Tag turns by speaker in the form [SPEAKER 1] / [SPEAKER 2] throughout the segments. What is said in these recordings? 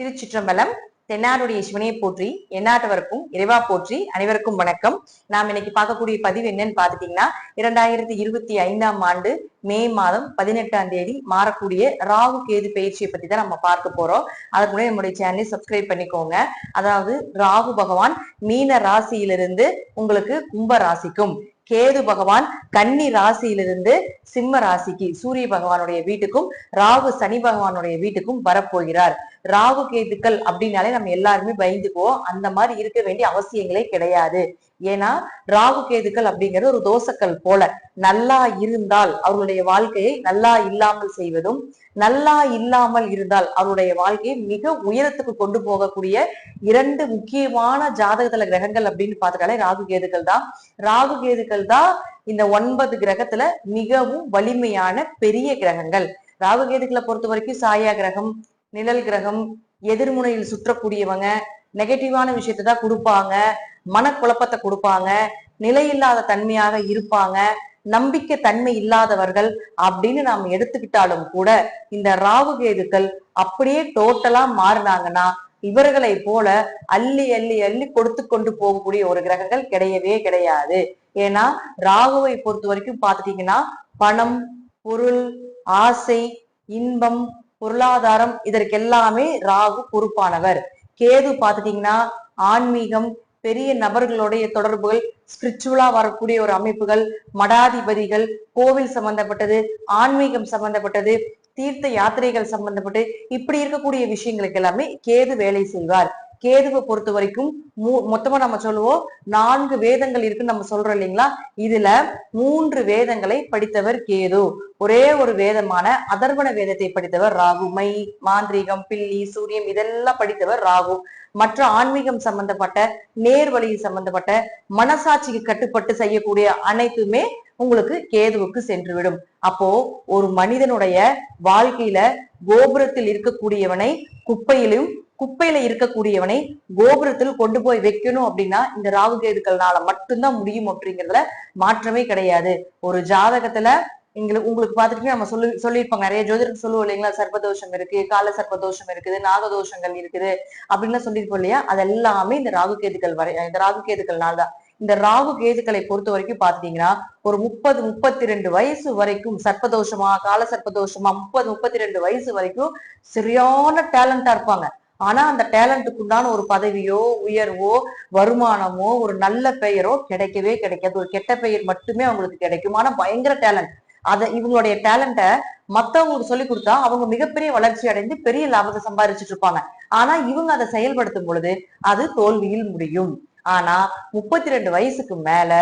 [SPEAKER 1] திருச்சிற்றம்பலம். தென்னாடுடைய சிவனையை போற்றி, எந்நாட்டவருக்கும் இறைவா போற்றி. அனைவருக்கும் வணக்கம். நாம் இன்னைக்கு பார்க்கக்கூடிய பதிவு என்னன்னு பாத்துட்டீங்கன்னா, 2025ஆம் ஆண்டு மே மாதம் 18ஆம் தேதி மாறக்கூடிய ராகு கேது பயிற்சியை பத்தி தான் நம்ம பார்க்க போறோம். அதுக்கு முன்னாடி நம்முடைய சேனலை சப்ஸ்கிரைப் பண்ணிக்கோங்க. அதாவது ராகு பகவான் மீன ராசியிலிருந்து உங்களுக்கு கும்ப ராசிக்கும், கேது பகவான் கன்னி ராசியிலிருந்து சிம்ம ராசிக்கு சூரிய பகவானுடைய வீட்டுக்கும், ராகு சனி பகவானுடைய வீட்டுக்கும் வரப்போகிறார். ராகு கேதுக்கள் அப்படின்னாலே நம்ம எல்லாருமே பயந்துக்குவோம். அந்த மாதிரி இருக்க வேண்டிய அவசியங்களே கிடையாது. ஏன்னா ராகு கேதுக்கள் அப்படிங்கிறது ஒரு தோசைக்கல் போல. நல்லா இருந்தால் அவர்களுடைய வாழ்க்கையை நல்லா இல்லாமல் செய்வதும், நல்லா இல்லாமல் இருந்தால் அவருடைய வாழ்க்கையை மிக உயரத்துக்கு கொண்டு போகக்கூடிய இரண்டு முக்கியமான ஜாதகத்துல கிரகங்கள் அப்படின்னு பார்த்துட்டாலே ராகு கேதுக்கள் தான். ராகு கேதுக்கள் தான் இந்த 9 கிரகத்துல மிகவும் வலிமையான பெரிய கிரகங்கள். ராகு கேதுக்களை பொறுத்த வரைக்கும் சாயா கிரகம், நிழல் கிரகம், எதிர்முனையில் சுற்றக்கூடியவங்க, நெகட்டிவான விஷயத்தை தான் கொடுப்பாங்க, மனக்குழப்பத்தை கொடுப்பாங்க, நிலையில்லாத தன்மையாக இருப்பாங்க, நம்பிக்கை தன்மை இல்லாதவர்கள் அப்படின்னு நாம் எடுத்துக்கிட்டாலும் கூட இந்த ராகு கேதுக்கள் அப்படியே டோட்டலா மாறினாங்கன்னா இவர்களை போல அள்ளி அள்ளி அள்ளி கொடுத்து கொண்டு போகக்கூடிய ஒரு கிரகங்கள் கிடையவே கிடையாது. ஏன்னா ராகுவை பொறுத்த வரைக்கும் பாத்துட்டீங்கன்னா பணம், பொருள், ஆசை, இன்பம், பொருளாதாரம் இதற்கெல்லாமே ராகு பொறுப்பானவர். கேது பாத்துட்டீங்கன்னா ஆன்மீகம், பெரிய நபர்களுடைய தொடர்புகள், ஸ்பிரிச்சுவலா வரக்கூடிய ஒரு அமைப்புகள், மடாதிபதிகள், கோவில் சம்பந்தப்பட்டது, ஆன்மீகம் சம்பந்தப்பட்டது, தீர்த்த யாத்திரைகள் சம்பந்தப்பட்டு இப்படி இருக்கக்கூடிய விஷயங்களுக்கு எல்லாமே கேது வேலை செய்வார். கேதுவை பொறுத்த வரைக்கும் மொத்தமா நம்ம சொல்லுவோம் 4 வேதங்கள் இருக்குன்னு நம்ம சொல்றோம் இல்லைங்களா. இதுல 3 வேதங்களை படித்தவர் கேது. ஒரே ஒரு வேதமான அதர்வண வேதத்தை படித்தவர் ராகு. மை, மாந்திரீகம், பில்லி, சூரியம் இதெல்லாம் படித்தவர் ராகு. மற்ற ஆன்மீகம் சம்பந்தப்பட்ட, நேர்வழி சம்பந்தப்பட்ட, மனசாட்சிக்கு கட்டுப்பட்டு செய்யக்கூடிய அனைத்துமே உங்களுக்கு கேதுவுக்கு சென்றுவிடும். அப்போ ஒரு மனிதனுடைய வாழ்க்கையில கோபுரத்தில் இருக்கக்கூடியவனை குப்பையிலும், குப்பையில இருக்கக்கூடியவனை கோபுரத்தில் கொண்டு போய் வைக்கணும் அப்படின்னா இந்த ராகு கேதுக்கள்னால மட்டும்தான் முடியும் அப்படிங்கிறதுல மாற்றமே கிடையாது. ஒரு ஜாதகத்துல உங்களுக்கு பாத்துட்டு நம்ம சொல்லியிருப்பாங்க, நிறைய ஜோதிடர் சொல்லுவோம் இல்லைங்களா, சர்ப்பதோஷம் இருக்கு, கால சர்ப்பதோஷம் இருக்குது, நாகதோஷங்கள் இருக்குது அப்படின்னு சொல்லியிருப்போம் இல்லையா. அதெல்லாமே இந்த ராகு கேதுக்கள் இந்த ராகு கேதுக்கள்னால தான். இந்த ராகு கேதுக்களை பொறுத்த வரைக்கும் பாத்தீங்கன்னா ஒரு 30-32 வயசு வரைக்கும் சர்ப்பதோஷமா, கால சர்ப்பதோஷமா, 30-32 வயசு வரைக்கும் சரியான டேலண்டா இருப்பாங்க. ஆனா அந்த டேலண்ட்டுக்குண்டான ஒரு பதவியோ, உயர்வோ, வருமானமோ, ஒரு நல்ல பெயரோ கிடைக்கவே கிடைக்காது. ஒரு கெட்ட பெயர் மட்டுமே அவங்களுக்கு கிடைக்கும். ஆனா பயங்கர டேலண்ட். இவங்களுடைய டேலண்ட மத்தவங்களுக்கு சொல்லி கொடுத்தா அவங்க மிகப்பெரிய வளர்ச்சி அடைந்து பெரிய லாபத்தை சம்பாதிச்சுட்டு இருப்பாங்க. ஆனா இவங்க அதை செயல்படுத்தும் பொழுது அது தோல்வியில் முடியும். ஆனா 32 வயசுக்கு மேல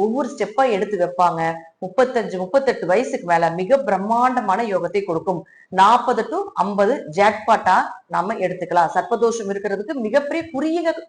[SPEAKER 1] ஒவ்வொரு ஸ்டெப்பா எடுத்து வைப்பாங்க. 35-38 வயசுக்கு மேல மிக பிரம்மாண்டமான யோகத்தை கொடுக்கும். 40 to 50 ஜாக்பாட்டா நாம எடுத்துக்கலாம். சர்ப்பதோஷம் இருக்கிறதுக்கு மிகப்பெரிய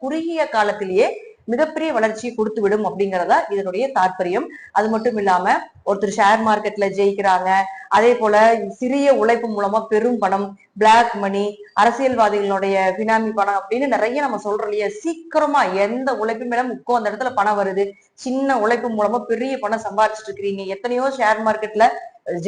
[SPEAKER 1] குறுகிய காலத்திலேயே மிகப்பெரிய வளர்ச்சியை கொடுத்து விடும் அப்படிங்கிறதா இதனுடைய தாற்பயம். அது மட்டும் இல்லாம ஒருத்தர் ஷேர் மார்க்கெட்ல ஜெயிக்கிறாங்க, அதே போல சிறிய உழைப்பு மூலமா பெரும் பணம், பிளாக் மணி, அரசியல்வாதிகளுடைய பினாமி பணம் அப்படின்னு நிறைய நம்ம சொல்றோம் இல்லையா. சீக்கிரமா எந்த உழைப்பு மேல அந்த இடத்துல பணம் வருது, சின்ன உழைப்பு மூலமா பெரிய பணம் சம்பாதிச்சுட்டு இருக்கிறீங்க. எத்தனையோ ஷேர் மார்க்கெட்ல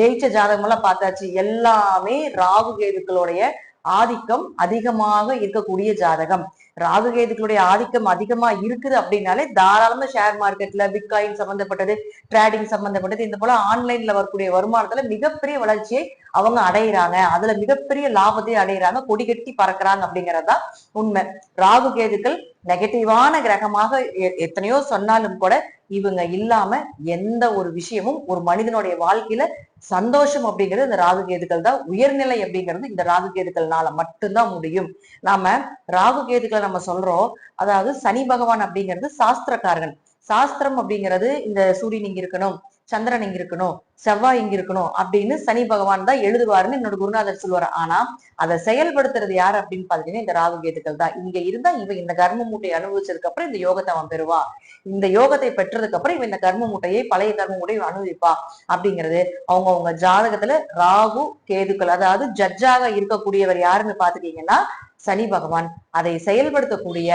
[SPEAKER 1] ஜெயிச்ச ஜாதகம் எல்லாம் பார்த்தாச்சு. எல்லாமே ராகு கேதுக்களுடைய ஆதிக்கம் அதிகமாக இருக்கக்கூடிய ஜாதகம். ராகு கேதுக்களுடைய ஆதிக்கம் அதிகமா இருக்குது அப்படின்னாலே தாராளமா ஷேர் மார்க்கெட்ல பிட்காயின் சம்பந்தப்பட்டது, ட்ரேடிங் சம்பந்தப்பட்டது, இந்த போல ஆன்லைன்ல வரக்கூடிய வருமானத்துல மிகப்பெரிய வளர்ச்சியை அவங்க அடையிறாங்க. அதுல மிகப்பெரிய லாபத்தை அடையிறாங்க, கொடி கட்டி பறக்குறாங்க அப்படிங்கறதுதான் உண்மை. ராகு கேதுக்கள் நெகட்டிவான கிரகமாக எத்தனையோ சொன்னாலும் கூட இவங்க இல்லாம எந்த ஒரு விஷயமும் ஒரு மனிதனுடைய வாழ்க்கையில சந்தோஷம் அப்படிங்கிறது இந்த ராகு கேதுக்கள் தான். உயர்நிலை அப்படிங்கிறது இந்த ராகு கேதுக்கள்னால மட்டும்தான் முடியும். நாம ராகு கேதுக்களை நம்ம சொல்றோம். அதாவது சனி பகவான் அப்படிங்கிறது சாஸ்திரக்காரன். சாஸ்திரம் அப்படிங்கிறது இந்த சூரியன் இங்க இருக்கணும், சந்திரன் இங்க இருக்கணும், செவ்வாய் இங்க இருக்கணும் அப்படின்னு சனி பகவான் தான் எழுதுவாருன்னு என்னோட குருநாதர் சொல்லுவாரு. ஆனா அதை செயல்படுத்துறது யாரு அப்படின்னு பாத்தீங்கன்னா இந்த ராகு கேதுக்கள் தான். இங்க இருந்தா இவன் இந்த கர்ம மூட்டையை அனுபவிச்சதுக்கு அப்புறம் இந்த யோகத்தை அவன் பெறுவான். இந்த யோகத்தை பெற்றதுக்கு அப்புறம் இவன் இந்த கர்ம மூட்டையை, பழைய கர்ம மூட்டையை அனுபவிப்பா அப்படிங்கிறது அவங்க ஜாதகத்துல ராகு கேதுக்கள். அதாவது ஜட்ஜாக இருக்கக்கூடியவர் யாருன்னு பாத்துட்டீங்கன்னா சனி பகவான். அதை செயல்படுத்தக்கூடிய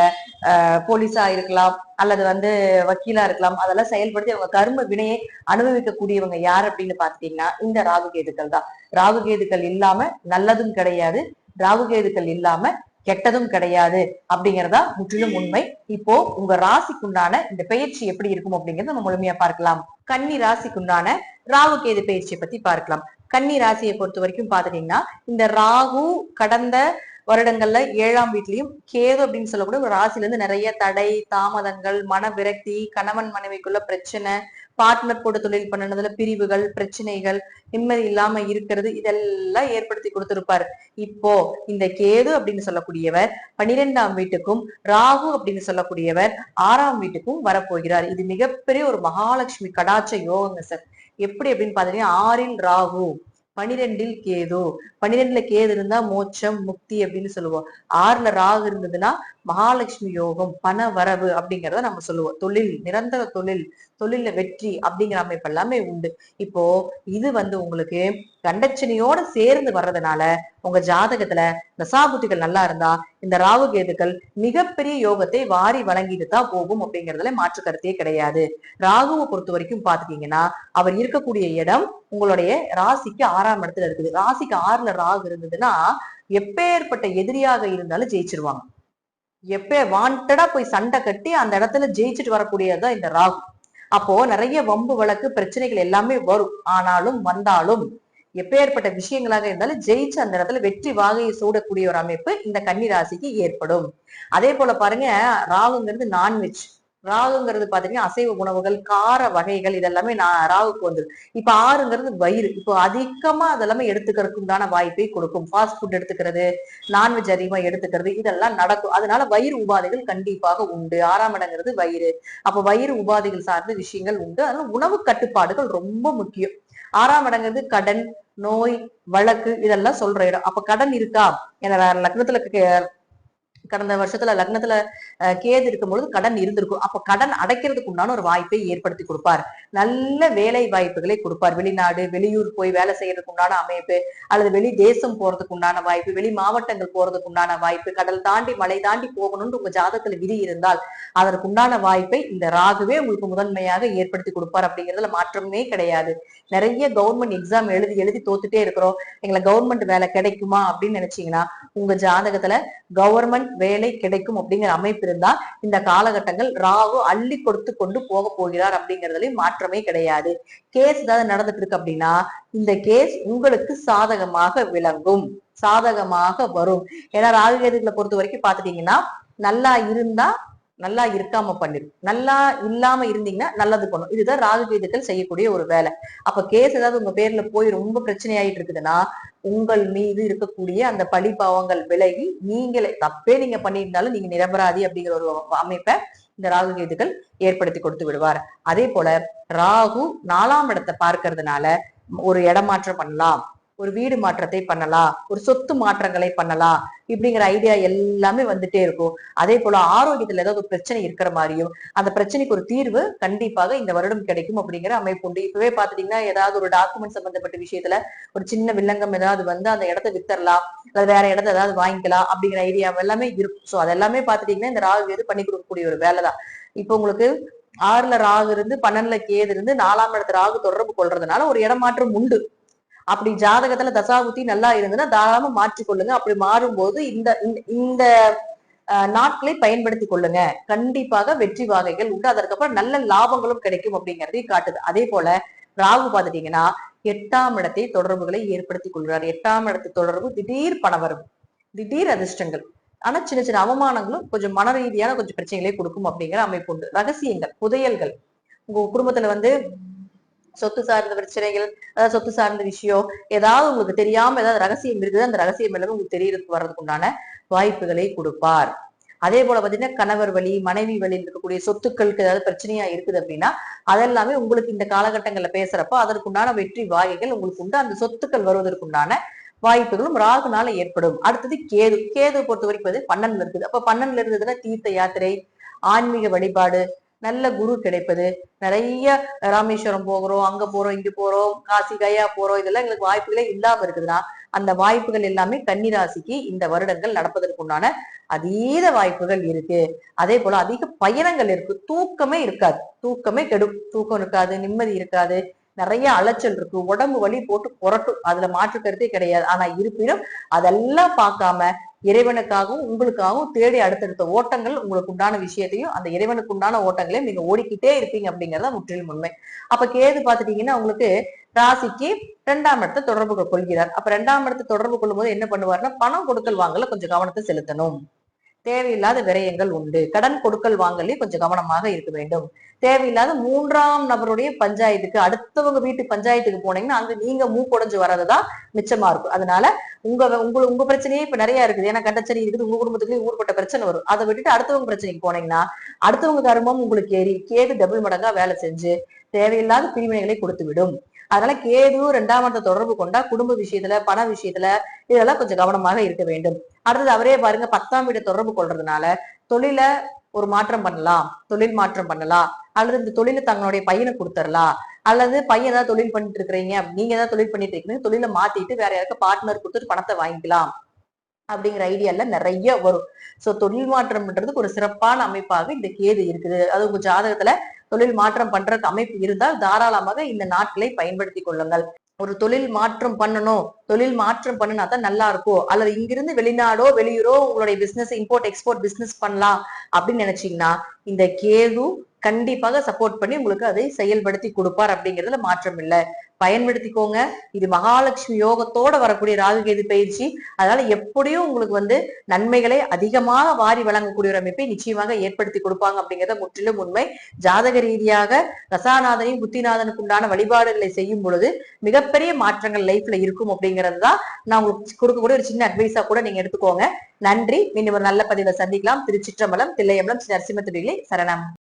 [SPEAKER 1] போலீஸா இருக்கலாம், அல்லது வக்கீலா இருக்கலாம். அதெல்லாம் செயல்படுத்தி அவங்க கர்ம வினையை அனுபவிக்கக்கூடியவங்க யார் அப்படின்னு பாத்துட்டீங்கன்னா இந்த ராகு கேதுக்கள் தான். ராகு கேதுக்கள் இல்லாம நல்லதும் கிடையாது, ராகு கேதுக்கள் இல்லாம கெட்டதும் கிடையாது அப்படிங்கறதா முற்றிலும் உண்மை. இப்போ உங்க ராசிக்குண்டான இந்த பயிற்சி எப்படி இருக்கும் அப்படிங்கறத நம்ம முழுமையா பார்க்கலாம். கன்னி ராசிக்குண்டான ராகு கேது பயிற்சியை பத்தி பார்க்கலாம். கன்னி ராசியை பொறுத்த வரைக்கும் பாத்துட்டீங்கன்னா, இந்த ராகு கடந்த வருடங்கள்ல 7ஆம் வீட்லயும், கேது அப்படின்னு சொல்லக்கூடிய ஒரு ராசில இருந்து நிறைய தடை, தாமதங்கள், மன விரக்தி, கணவன் மனைவிக்குள்ள பிரச்சனை, பார்ட்னர் போட்டு தொழில் பண்ணதுல பிரிவுகள், பிரச்சனைகள், நிம்மதி இல்லாம இருக்கிறது, இதெல்லாம் ஏற்படுத்தி கொடுத்திருப்பாரு. இப்போ இந்த கேது அப்படின்னு சொல்லக்கூடியவர் 12ஆம் வீட்டுக்கும், ராகு அப்படின்னு சொல்லக்கூடியவர் 6ஆம் வீட்டுக்கும் வரப்போகிறார். இது மிகப்பெரிய ஒரு மகாலட்சுமி கடாட்ச யோகங்க சார். எப்படி அப்படின்னு பாத்தீங்கன்னா, 6ல் ராகு, 12ல் கேது. 12ல கேது இருந்தா மோட்சம், முக்தி அப்படின்னு சொல்லுவோம். 6ல ராகு இருந்ததுன்னா மகாலட்சுமி யோகம், பண வரவு அப்படிங்கிறத நம்ம சொல்லுவோம். தொழில், நிரந்தர தொழில், தொழில வெற்றி அப்படிங்கிற அமைப்பு எல்லாமே உண்டு. இப்போ இது உங்களுக்கு கண்டச்சனியோட சேர்ந்து வர்றதுனால உங்க ஜாதகத்துல தசாபுத்திகள் நல்லா இருந்தா இந்த ராகு கேதுக்கள் மிகப்பெரிய யோகத்தை வாரி வழங்கிட்டு தான் போகும் அப்படிங்கறதுல மாற்று கருத்தே கிடையாது. ராகுவை பொறுத்த வரைக்கும் பாத்துட்டீங்கன்னா, அவர் இருக்கக்கூடிய இடம் உங்களுடைய ராசிக்கு 6ஆம் இடத்துல இருக்குது. ராசிக்கு 6ல ராகு இருந்ததுன்னா எப்பேற்பட்ட எதிரியாக இருந்தாலும் ஜெயிச்சிருவாங்க. வாண்டடா போய் சண்டை கட்டி அந்த இடத்துல ஜெயிச்சுட்டு வரக்கூடியதுதான் இந்த ராகு. அப்போ நிறைய வம்பு வழக்கு பிரச்சனைகள் எல்லாமே வரும். ஆனாலும் வந்தாலும் எப்பேற்பட்ட விஷயங்களாக இருந்தாலும் ஜெயிச்சு அந்த இடத்துல வெற்றி வாகையை சூடக்கூடிய ஒரு அமைப்பு இந்த கன்னி ராசிக்கு ஏற்படும். அதே போல பாருங்க, ராகுங்கிறது நான்வெஜ். ராகுங்கிறது பாத்தீங்கன்னா அசைவ உணவுகள், கார வகைகள், இதெல்லாமே ராகுக்கு வந்துடும். இப்ப 6ங்கிறது வயிறு. இப்போ அதிகமா அதெல்லாமே எடுத்துக்கிறதுக்கு உண்டான வாய்ப்பை கொடுக்கும். ஃபாஸ்ட் ஃபுட் எடுத்துக்கிறது, நான்வெஜ் அதிகமா எடுத்துக்கிறது, இதெல்லாம் நடக்கும். அதனால வயிறு உபாதைகள் கண்டிப்பாக உண்டு. 6ஆம் இடங்கிறது வயிறு. அப்ப வயிறு உபாதைகள் சார்ந்த விஷயங்கள் உண்டு. அதனால உணவு கட்டுப்பாடுகள் ரொம்ப முக்கியம். 6ஆம் இடங்கிறது கடன், நோய், வழக்கு, இதெல்லாம் சொல்ற இடம். அப்ப கடன் இருக்கா? ஏன்னா லக்னத்துல கடந்த வருஷத்துல லக்னத்துல கேது இருக்கும்பொழுது கடன் இருந்திருக்கும். அப்ப கடன் அடைக்கிறதுக்கு உண்டான ஒரு வாய்ப்பை ஏற்படுத்தி கொடுப்பார். நல்ல வேலை வாய்ப்புகளை கொடுப்பார். வெளிநாடு, வெளியூர் போய் வேலை செய்யறதுக்கு உண்டான அமைப்பு, அல்லது வெளி தேசம் போறதுக்கு உண்டான வாய்ப்பு, வெளி மாவட்டங்கள் போறதுக்கு உண்டான வாய்ப்பு, கடல் தாண்டி மலை தாண்டி போகணும்னு உங்க ஜாதகத்துல விதி இருந்தால் அதற்கு உண்டான வாய்ப்பை இந்த ராகுவே உங்களுக்கு முதன்மையாக ஏற்படுத்தி கொடுப்பார். அப்படிங்கிறதுல மாற்றமே கிடையாது. நிறைய கவர்மெண்ட் எக்ஸாம் எழுதி எழுதி தோத்துட்டே இருக்கிறோம், எங்களை கவர்மெண்ட் வேலை கிடைக்குமா அப்படின்னு நினைச்சீங்கன்னா, உங்க ஜாதகத்துல கவர்மெண்ட் வேலை கிடைக்கும் அப்படிங்கிற அமைப்பு இருந்தா இந்த காலகட்டங்கள் ராகு அள்ளி கொடுத்து கொண்டு போக போகிறார் அப்படிங்கறதுலயும் மாற்றமே கிடையாது. கேஸ் ஏதாவது நடந்துட்டு இருக்கு அப்படின்னா இந்த கேஸ் உங்களுக்கு சாதகமாக விளங்கும், சாதகமாக வரும். ஏன்னா ராகு கேதுகளை பொறுத்த வரைக்கும் பாத்துட்டீங்கன்னா, நல்லா இருந்தா நல்லா இருக்காம பண்ணிடும், நல்லா இல்லாம இருந்தீங்கன்னா நல்லது பண்ணும். இதுதான் ராகு கேதுக்கள் செய்யக்கூடிய ஒரு வேலை. அப்ப கேஸ் ஏதாவது உங்க பேர்ல போய் ரொம்ப பிரச்சனை ஆயிட்டு இருக்குதுன்னா உங்கள் மீது இருக்கக்கூடிய அந்த பழி பாவங்கள் விலகி நீங்களே தப்பே நீங்க பண்ணியிருந்தாலும் நீங்க நிரபராதி அப்படிங்கிற ஒரு அமைப்பை இந்த ராகு கேதுக்கள் ஏற்படுத்தி கொடுத்து விடுவார். அதே போல ராகு 4ஆம் இடத்தை பார்க்கறதுனால ஒரு இடமாற்றம் பண்ணலாம், ஒரு வீடு மாற்றத்தை பண்ணலாம், ஒரு சொத்து மாற்றங்களை பண்ணலாம், இப்படிங்கிற ஐடியா எல்லாமே வந்துட்டே இருக்கும். அதே போல ஆரோக்கியத்துல ஏதாவது ஒரு பிரச்சனை இருக்கிற மாதிரியும் அந்த பிரச்சனைக்கு ஒரு தீர்வு கண்டிப்பாக இந்த வருடம் கிடைக்கும் அப்படிங்கிற அமைப்பு உண்டு. இப்பவே பாத்துட்டீங்கன்னா, ஏதாவது ஒரு டாக்குமெண்ட் சம்பந்தப்பட்ட விஷயத்துல ஒரு சின்ன வில்லங்கம் ஏதாவது அந்த இடத்த வித்தரலாம், அல்லது வேற இடத்த ஏதாவது வாங்கிக்கலாம் அப்படிங்கிற ஐடியா எல்லாமே இருக்கும். சோ அதெல்லாமே பாத்துட்டீங்கன்னா இந்த ராகு எது பண்ணி கொடுக்கக்கூடிய ஒரு வேலைதான். இப்போ உங்களுக்கு 6ல ராகு இருந்து 12ல கேது இருந்து 4ஆம் இடத்து ராகு தொடர்பு கொள்றதுனால ஒரு இடமாற்றம் உண்டு. அப்படி ஜாதகத்துல தசாபுத்தி நல்லா இருந்ததுன்னா தாராளமா மாற்றிக்கொள்ளுங்க. அப்படி மாறும்போது இந்த இந்த நாட்களை பயன்படுத்தி கொள்ளுங்க. கண்டிப்பாக வெற்றி வாகைகள் உண்டு. அதற்கப்புறம் நல்ல லாபங்களும் கிடைக்கும் அப்படிங்கறதையும் காட்டுது. அதே போல ராகு பாத்துட்டீங்கன்னா 8ஆம் இடத்தை தொடர்புகளை ஏற்படுத்தி கொள்கிறார். 8ஆம் இடத்து தொடர்பு திடீர் பணவரவு, திடீர் அதிர்ஷ்டங்கள், ஆனா சின்ன சின்ன அவமானங்களும் கொஞ்சம் மன ரீதியான கொஞ்சம் பிரச்சனைகளை கொடுக்கும் அப்படிங்கிற அமைப்பு உண்டு. ரகசியங்கள், புதையல்கள், உங்க குடும்பத்துல சொத்து சார்ந்த பிரச்சனைகள், அதாவது சொத்து சார்ந்த விஷயம் ஏதாவது உங்களுக்கு தெரியாம ஏதாவது ரகசியம் இருக்குது, அந்த ரகசியம் எல்லாமே உங்களுக்கு தெரியறதுக்கு வர்றதுக்கு உண்டான வாய்ப்புகளை கொடுப்பார். அதே போல பாத்தீங்கன்னா, கணவர் வழி, மனைவி வழியில் இருக்கக்கூடிய சொத்துக்களுக்கு ஏதாவது பிரச்சனையா இருக்குது அப்படின்னா அதெல்லாமே உங்களுக்கு இந்த காலகட்டங்கள்ல பேசுறப்போ அதற்குண்டான வெற்றி வாய்கள் உங்களுக்கு உண்டு. அந்த சொத்துக்கள் வருவதற்குண்டான வாய்ப்புகளும் ராகுனால ஏற்படும். அடுத்தது கேது. கேது பொறுத்த வரைக்கும் 12ல இருக்குது. அப்ப 12ல இருந்ததுன்னா தீர்த்த யாத்திரை, ஆன்மீக வழிபாடு, நல்ல குரு கிடைப்பது, நிறைய ராமேஸ்வரம் போகிறோம், அங்க போறோம், இங்க போறோம், காசி கயா போறோம், இதெல்லாம் எங்களுக்கு வாய்ப்புகளே இல்லாம இருக்குதுன்னா அந்த வாய்ப்புகள் எல்லாமே கன்னிராசிக்கு இந்த வருடங்கள் நடப்பதற்கு உண்டான அதீத வாய்ப்புகள் இருக்கு. அதே போல அதிக பயணங்கள் இருக்கு. தூக்கமே இருக்காது, தூக்கமே கெடும், தூக்கம் இருக்காது, நிம்மதி இருக்காது, நிறைய அலைச்சல் இருக்கு, உடம்பு வலி போட்டு புரட்டும், அதுல மாற்று கருத்தே கிடையாது. ஆனா இருப்பினும் அதெல்லாம் பார்க்காம இறைவனுக்காகவும் உங்களுக்காகவும் தேடி அடுத்தடுத்த ஓட்டங்கள் உங்களுக்கு உண்டான விஷயத்தையும் அந்த இறைவனுக்கு உண்டான ஓட்டங்களையும் நீங்க ஓடிக்கிட்டே இருப்பீங்க அப்படிங்கறத முற்றிலும் உண்மை. அப்ப கேது பாத்துட்டீங்கன்னா உங்களுக்கு ராசிக்கு 2ஆம் இடத்தை தொடர்பு கொள்கிறார். அப்ப 2ஆம் இடத்தை தொடர்பு கொள்ளும் போது என்ன பண்ணுவாருன்னா பணம் கொடுக்கல் வாங்கல கொஞ்சம் கவனத்தை செலுத்தணும். தேவையில்லாத விரயங்கள் உண்டு. கடன் கொடுக்கல் வாங்கலே கொஞ்சம் கவனமாக இருக்க வேண்டும். தேவையில்லாத 3ஆம் நபருடைய பஞ்சாயத்துக்கு அடுத்தவங்க வீட்டு பஞ்சாயத்துக்கு போனீங்கன்னா அங்க நீங்க மூக்குடைஞ்சு வர்றதுதான் மிச்சமா இருக்கும். அதனால உங்க பிரச்சனையே இப்ப நிறைய இருக்குது. ஏன்னா கண்டச்சனி இருக்குது, உங்க குடும்பத்துக்குள்ளேயும் ஊர்பட்ட பிரச்சனை வரும். அதை விட்டுட்டு அடுத்தவங்க பிரச்சனைக்கு போனீங்கன்னா அடுத்தவங்க கர்மம் உங்களுக்கு ஏறி கேது டபுள் மடங்கா வேலை செஞ்சு தேவையில்லாத பிரிவினைகளை கொடுத்து விடும். அதனால கேது 2ஆம் இடத்தை தொடர்பு கொண்டா குடும்ப விஷயத்துல பண விஷயத்துல இதெல்லாம் கொஞ்சம் கவனமாக இருக்க வேண்டும். அடுத்தது அவரே பாருங்க 10ஆம் வீட்டை தொடர்பு கொள்றதுனால தொழில ஒரு மாற்றம் பண்ணலாம், தொழில் மாற்றம் பண்ணலாம், அல்லது இந்த தொழில தங்களுடைய பையனை கொடுத்துடலாம், அல்லது பையன் ஏதாவது தொழில் பண்ணிட்டு இருக்கிறீங்க, நீங்க ஏதாவது தொழில் பண்ணிட்டு இருக்கீங்க, தொழில மாத்திட்டு வேற யாருக்கும் பார்ட்னர் கொடுத்துட்டு பணத்தை வாங்கிக்கலாம் அப்படிங்கிற ஐடியால நிறைய வரும். சோ தொழில் மாற்றம் பண்றதுக்கு ஒரு சிறப்பான அமைப்பாக இந்த கேது இருக்குது. அது உங்க ஜாதகத்துல தொழில் மாற்றம் பண்றதுக்கு அமைப்பு இருந்தால் தாராளமாக இந்த நாட்களை பயன்படுத்தி கொள்ளுங்கள். ஒரு தொழில் மாற்றம் பண்ணணும், தொழில் மாற்றம் பண்ணினா தான் நல்லா இருக்கும், அல்லது இங்கிருந்து வெளிநாடோ வெளியூரோ உங்களுடைய பிசினஸ் இம்போர்ட் எக்ஸ்போர்ட் பிசினஸ் பண்ணலாம் அப்படின்னு நினைச்சீங்கன்னா இந்த கேது கண்டிப்பாக சப்போர்ட் பண்ணி உங்களுக்கு அதை செயல்படுத்தி கொடுப்பார் அப்படிங்கிறதுல மாற்றம் இல்லை. பயன்படுத்திக்கோங்க. இது மகாலட்சுமி யோகத்தோட வரக்கூடிய ராகுகேது பயிற்சி. அதனால எப்படியும் உங்களுக்கு நன்மைகளை அதிகமாக வாரி வழங்கக்கூடிய ஒரு அமைப்பை நிச்சயமாக ஏற்படுத்தி கொடுப்பாங்க அப்படிங்கிறத முற்றிலும் உண்மை. ஜாதக ரீதியாக ரசாநாதனையும் புத்திநாதனுக்கு உண்டான வழிபாடுகளை செய்யும் பொழுது மிகப்பெரிய மாற்றங்கள் லைஃப்ல இருக்கும் அப்படிங்கிறது தான் நான் உங்களுக்கு கொடுக்கக்கூடிய ஒரு சின்ன அட்வைஸா கூட நீங்க எடுத்துக்கோங்க. நன்றி. மீண்டும் ஒரு நல்ல பதிவை சந்திக்கலாம். திருச்சிற்றம்பலம், தில்லையம்பலம், நரசிம்ம திருவிழி சரணம்.